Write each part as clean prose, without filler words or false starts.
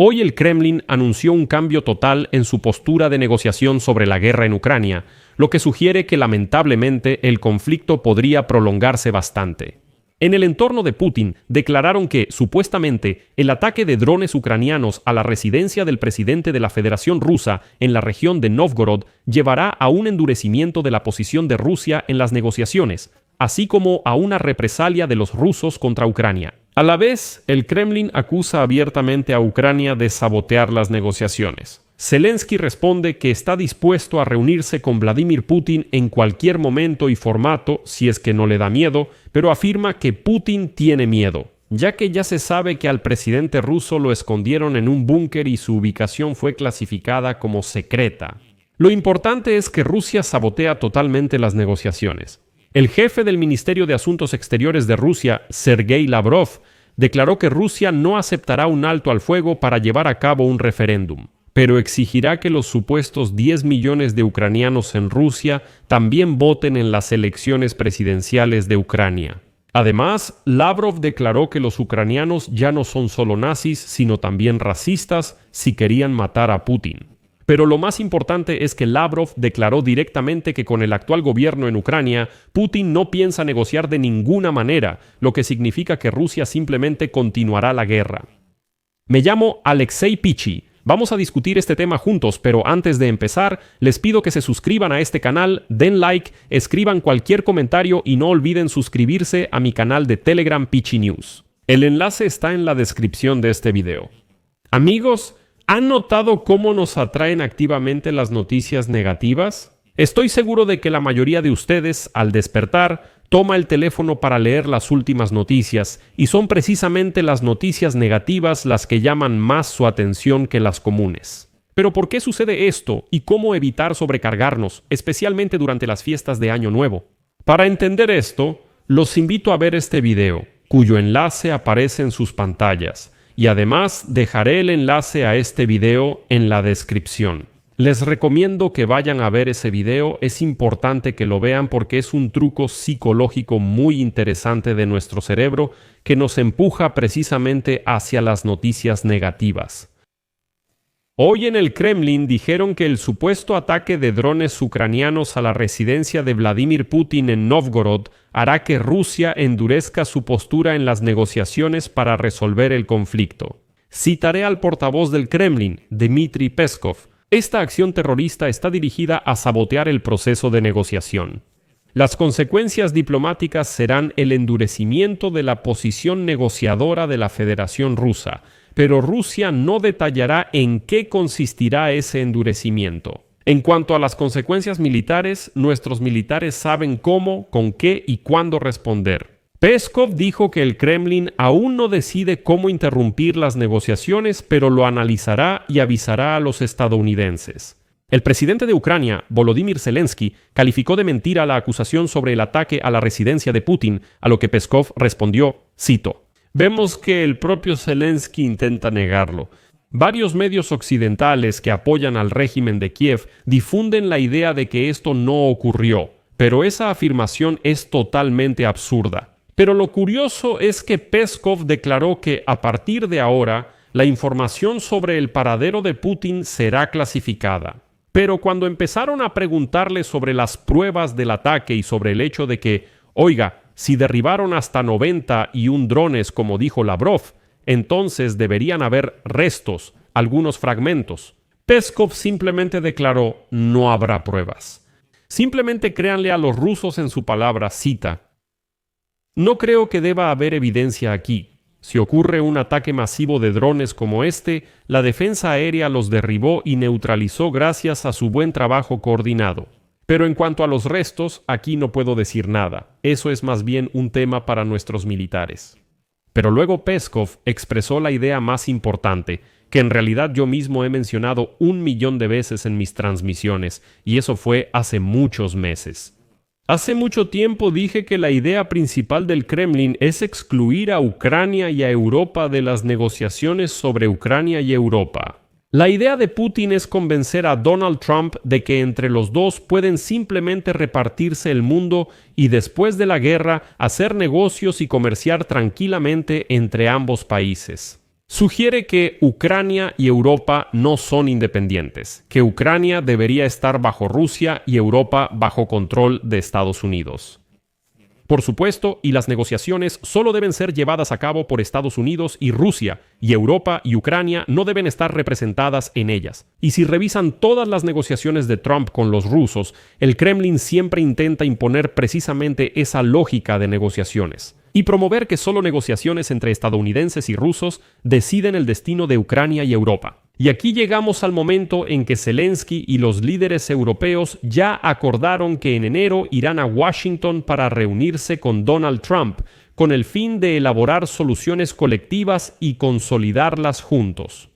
Hoy el Kremlin anunció un cambio total en su postura de negociación sobre la guerra en Ucrania, lo que sugiere que lamentablemente el conflicto podría prolongarse bastante. En el entorno de Putin declararon que, supuestamente, el ataque de drones ucranianos a la residencia del presidente de la Federación Rusa en la región de Novgorod llevará a un endurecimiento de la posición de Rusia en las negociaciones, así como a una represalia de los rusos contra Ucrania. A la vez, el Kremlin acusa abiertamente a Ucrania de sabotear las negociaciones. Zelensky responde que está dispuesto a reunirse con Vladimir Putin en cualquier momento y formato si es que no le da miedo, pero afirma que Putin tiene miedo, ya que ya se sabe que al presidente ruso lo escondieron en un búnker y su ubicación fue clasificada como secreta. Lo importante es que Rusia sabotea totalmente las negociaciones. El jefe del Ministerio de Asuntos Exteriores de Rusia, Sergei Lavrov, declaró que Rusia no aceptará un alto al fuego para llevar a cabo un referéndum, pero exigirá que los supuestos 10 millones de ucranianos en Rusia también voten en las elecciones presidenciales de Ucrania. Además, Lavrov declaró que los ucranianos ya no son solo nazis, sino también racistas si querían matar a Putin. Pero lo más importante es que Lavrov declaró directamente que con el actual gobierno en Ucrania, Putin no piensa negociar de ninguna manera, lo que significa que Rusia simplemente continuará la guerra. Me llamo Alexei Pichi. Vamos a discutir este tema juntos, pero antes de empezar, les pido que se suscriban a este canal, den like, escriban cualquier comentario y no olviden suscribirse a mi canal de Telegram Pichi News. El enlace está en la descripción de este video. Amigos, ¿han notado cómo nos atraen activamente las noticias negativas? Estoy seguro de que la mayoría de ustedes, al despertar, toma el teléfono para leer las últimas noticias, y son precisamente las noticias negativas las que llaman más su atención que las comunes. Pero ¿por qué sucede esto y cómo evitar sobrecargarnos, especialmente durante las fiestas de Año Nuevo? Para entender esto, los invito a ver este video, cuyo enlace aparece en sus pantallas. Y además dejaré el enlace a este video en la descripción. Les recomiendo que vayan a ver ese video, es importante que lo vean porque es un truco psicológico muy interesante de nuestro cerebro que nos empuja precisamente hacia las noticias negativas. Hoy en el Kremlin dijeron que el supuesto ataque de drones ucranianos a la residencia de Vladimir Putin en Novgorod hará que Rusia endurezca su postura en las negociaciones para resolver el conflicto. Citaré al portavoz del Kremlin, Dmitry Peskov. Esta acción terrorista está dirigida a sabotear el proceso de negociación. Las consecuencias diplomáticas serán el endurecimiento de la posición negociadora de la Federación Rusa, pero Rusia no detallará en qué consistirá ese endurecimiento. En cuanto a las consecuencias militares, nuestros militares saben cómo, con qué y cuándo responder. Peskov dijo que el Kremlin aún no decide cómo interrumpir las negociaciones, pero lo analizará y avisará a los estadounidenses. El presidente de Ucrania, Volodymyr Zelensky, calificó de mentira la acusación sobre el ataque a la residencia de Putin, a lo que Peskov respondió, cito: "Vemos que el propio Zelensky intenta negarlo. Varios medios occidentales que apoyan al régimen de Kiev difunden la idea de que esto no ocurrió, pero esa afirmación es totalmente absurda. Pero lo curioso es que Peskov declaró que a partir de ahora la información sobre el paradero de Putin será clasificada. Pero cuando empezaron a preguntarle sobre las pruebas del ataque y sobre el hecho de que, oiga, si derribaron hasta 91 drones como dijo Lavrov, entonces deberían haber restos, algunos fragmentos. Peskov simplemente declaró, no habrá pruebas. Simplemente créanle a los rusos en su palabra, cita. No creo que deba haber evidencia aquí. Si ocurre un ataque masivo de drones como este, la defensa aérea los derribó y neutralizó gracias a su buen trabajo coordinado. Pero en cuanto a los restos, aquí no puedo decir nada. Eso es más bien un tema para nuestros militares. Pero luego Peskov expresó la idea más importante, que en realidad yo mismo he mencionado 1.000.000 de veces en mis transmisiones, y eso fue hace muchos meses. Hace mucho tiempo dije que la idea principal del Kremlin es excluir a Ucrania y a Europa de las negociaciones sobre Ucrania y Europa. La idea de Putin es convencer a Donald Trump de que entre los dos pueden simplemente repartirse el mundo y después de la guerra hacer negocios y comerciar tranquilamente entre ambos países. Sugiere que Ucrania y Europa no son independientes, que Ucrania debería estar bajo Rusia y Europa bajo control de Estados Unidos. Por supuesto, y las negociaciones solo deben ser llevadas a cabo por Estados Unidos y Rusia, y Europa y Ucrania no deben estar representadas en ellas. Y si revisan todas las negociaciones de Trump con los rusos, el Kremlin siempre intenta imponer precisamente esa lógica de negociaciones y promover que solo negociaciones entre estadounidenses y rusos deciden el destino de Ucrania y Europa. Y aquí llegamos al momento en que Zelensky y los líderes europeos ya acordaron que en enero irán a Washington para reunirse con Donald Trump, con el fin de elaborar soluciones colectivas y consolidarlas juntos.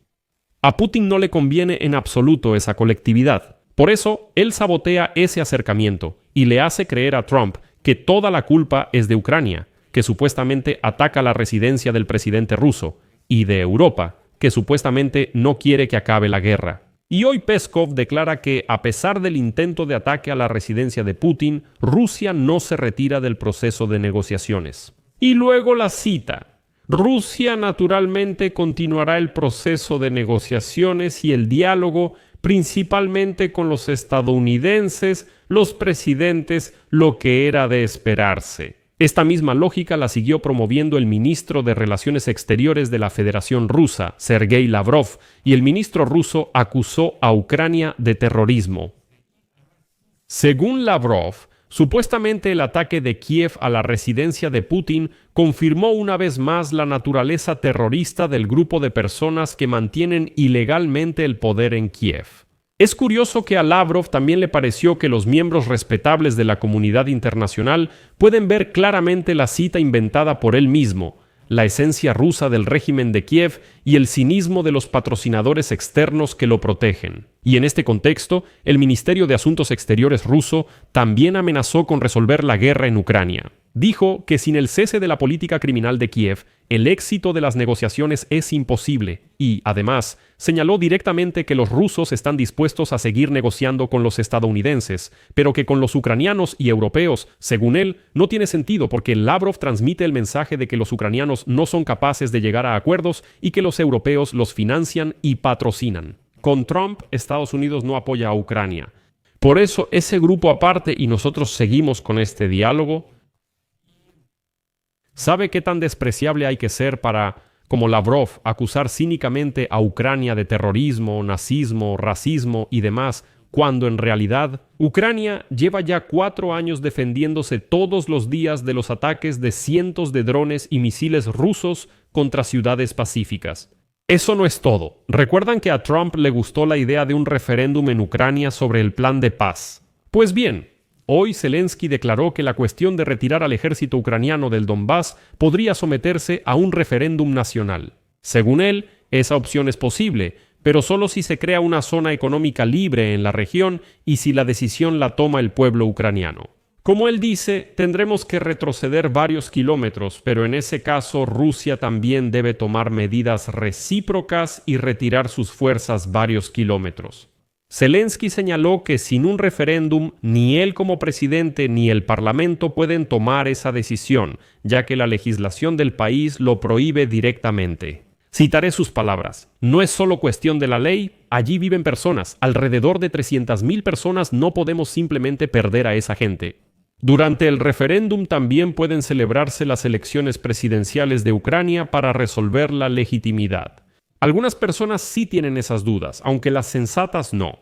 A Putin no le conviene en absoluto esa colectividad. Por eso, él sabotea ese acercamiento y le hace creer a Trump que toda la culpa es de Ucrania, que supuestamente ataca la residencia del presidente ruso, y de Europa, que supuestamente no quiere que acabe la guerra. Y hoy Peskov declara que, a pesar del intento de ataque a la residencia de Putin, Rusia no se retira del proceso de negociaciones. Y luego la cita: Rusia naturalmente continuará el proceso de negociaciones y el diálogo, principalmente con los estadounidenses, los presidentes, lo que era de esperarse. Esta misma lógica la siguió promoviendo el ministro de Relaciones Exteriores de la Federación Rusa, Sergei Lavrov, y el ministro ruso acusó a Ucrania de terrorismo. Según Lavrov, supuestamente el ataque de Kiev a la residencia de Putin confirmó una vez más la naturaleza terrorista del grupo de personas que mantienen ilegalmente el poder en Kiev. Es curioso que a Lavrov también le pareció que los miembros respetables de la comunidad internacional pueden ver claramente la cita inventada por él mismo, la esencia rusa del régimen de Kiev y el cinismo de los patrocinadores externos que lo protegen. Y en este contexto, el Ministerio de Asuntos Exteriores ruso también amenazó con resolver la guerra en Ucrania. Dijo que sin el cese de la política criminal de Kiev, el éxito de las negociaciones es imposible y, además, señaló directamente que los rusos están dispuestos a seguir negociando con los estadounidenses, pero que con los ucranianos y europeos, según él, no tiene sentido porque Lavrov transmite el mensaje de que los ucranianos no son capaces de llegar a acuerdos y que los europeos los financian y patrocinan. Con Trump, Estados Unidos no apoya a Ucrania. Por eso, ese grupo aparte y nosotros seguimos con este diálogo. ¿Sabe qué tan despreciable hay que ser para, como Lavrov, acusar cínicamente a Ucrania de terrorismo, nazismo, racismo y demás, cuando en realidad Ucrania lleva ya 4 años defendiéndose todos los días de los ataques de cientos de drones y misiles rusos contra ciudades pacíficas? Eso no es todo. ¿Recuerdan que a Trump le gustó la idea de un referéndum en Ucrania sobre el plan de paz? Pues bien, hoy Zelensky declaró que la cuestión de retirar al ejército ucraniano del Donbass podría someterse a un referéndum nacional. Según él, esa opción es posible, pero solo si se crea una zona económica libre en la región y si la decisión la toma el pueblo ucraniano. Como él dice, tendremos que retroceder varios kilómetros, pero en ese caso Rusia también debe tomar medidas recíprocas y retirar sus fuerzas varios kilómetros. Zelensky señaló que sin un referéndum, ni él como presidente ni el Parlamento pueden tomar esa decisión, ya que la legislación del país lo prohíbe directamente. Citaré sus palabras: no es solo cuestión de la ley, allí viven personas, alrededor de 300.000 personas, no podemos simplemente perder a esa gente. Durante el referéndum también pueden celebrarse las elecciones presidenciales de Ucrania para resolver la legitimidad. Algunas personas sí tienen esas dudas, aunque las sensatas no.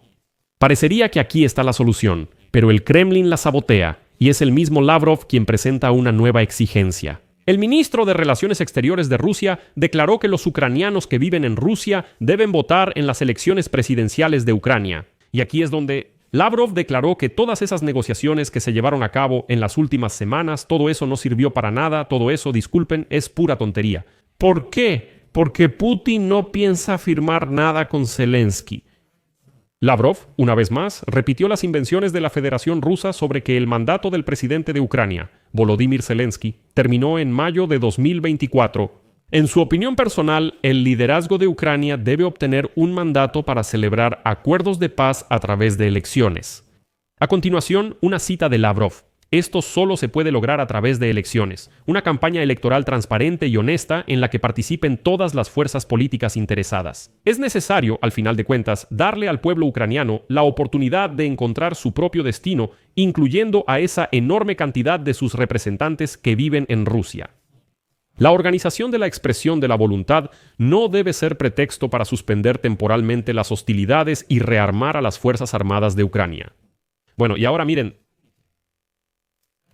Parecería que aquí está la solución, pero el Kremlin la sabotea, y es el mismo Lavrov quien presenta una nueva exigencia. El ministro de Relaciones Exteriores de Rusia declaró que los ucranianos que viven en Rusia deben votar en las elecciones presidenciales de Ucrania. Y aquí es donde Lavrov declaró que todas esas negociaciones que se llevaron a cabo en las últimas semanas, todo eso no sirvió para nada, todo eso, disculpen, es pura tontería. ¿Por qué? Porque Putin no piensa firmar nada con Zelensky. Lavrov, una vez más, repitió las invenciones de la Federación Rusa sobre que el mandato del presidente de Ucrania, Volodymyr Zelensky, terminó en mayo de 2024. En su opinión personal, el liderazgo de Ucrania debe obtener un mandato para celebrar acuerdos de paz a través de elecciones. A continuación, una cita de Lavrov. Esto solo se puede lograr a través de elecciones, una campaña electoral transparente y honesta en la que participen todas las fuerzas políticas interesadas. Es necesario, al final de cuentas, darle al pueblo ucraniano la oportunidad de encontrar su propio destino, incluyendo a esa enorme cantidad de sus representantes que viven en Rusia. La organización de la expresión de la voluntad no debe ser pretexto para suspender temporalmente las hostilidades y rearmar a las Fuerzas Armadas de Ucrania. Bueno, y ahora miren,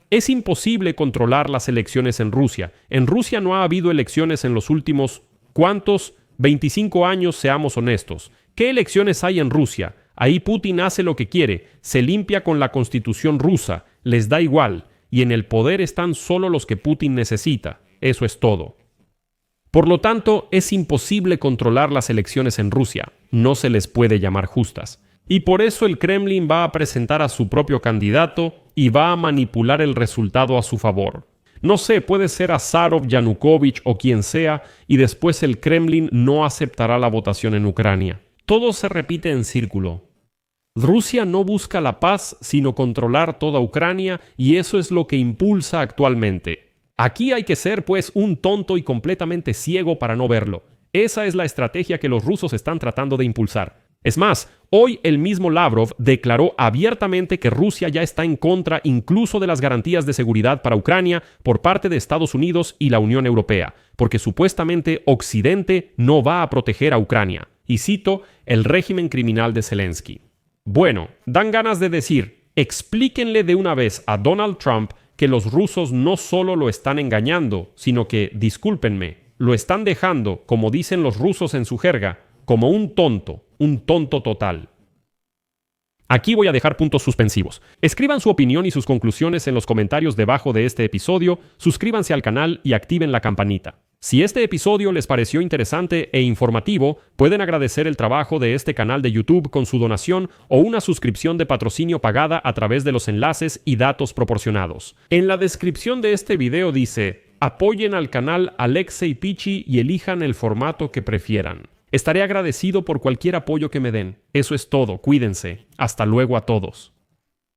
es imposible controlar las elecciones en Rusia. En Rusia no ha habido elecciones en los últimos, ¿cuántos? 25 años, seamos honestos. ¿Qué elecciones hay en Rusia? Ahí Putin hace lo que quiere, se limpia con la constitución rusa, les da igual, y en el poder están solo los que Putin necesita. Eso es todo. Por lo tanto, es imposible controlar las elecciones en Rusia. No se les puede llamar justas. Y por eso el Kremlin va a presentar a su propio candidato y va a manipular el resultado a su favor. No sé, puede ser Azarov, Yanukovych o quien sea, y después el Kremlin no aceptará la votación en Ucrania. Todo se repite en círculo. Rusia no busca la paz, sino controlar toda Ucrania, y eso es lo que impulsa actualmente. Aquí hay que ser, pues, un tonto y completamente ciego para no verlo. Esa es la estrategia que los rusos están tratando de impulsar. Es más, hoy el mismo Lavrov declaró abiertamente que Rusia ya está en contra incluso de las garantías de seguridad para Ucrania por parte de Estados Unidos y la Unión Europea, porque supuestamente Occidente no va a proteger a Ucrania. Y cito, el régimen criminal de Zelensky. Bueno, dan ganas de decir, explíquenle de una vez a Donald Trump que los rusos no solo lo están engañando, sino que, discúlpenme, lo están dejando, como dicen los rusos en su jerga, como un tonto total. Aquí voy a dejar puntos suspensivos. Escriban su opinión y sus conclusiones en los comentarios debajo de este episodio, suscríbanse al canal y activen la campanita. Si este episodio les pareció interesante e informativo, pueden agradecer el trabajo de este canal de YouTube con su donación o una suscripción de patrocinio pagada a través de los enlaces y datos proporcionados. En la descripción de este video dice, apoyen al canal Alexei Pichi y elijan el formato que prefieran. Estaré agradecido por cualquier apoyo que me den. Eso es todo, cuídense. Hasta luego a todos.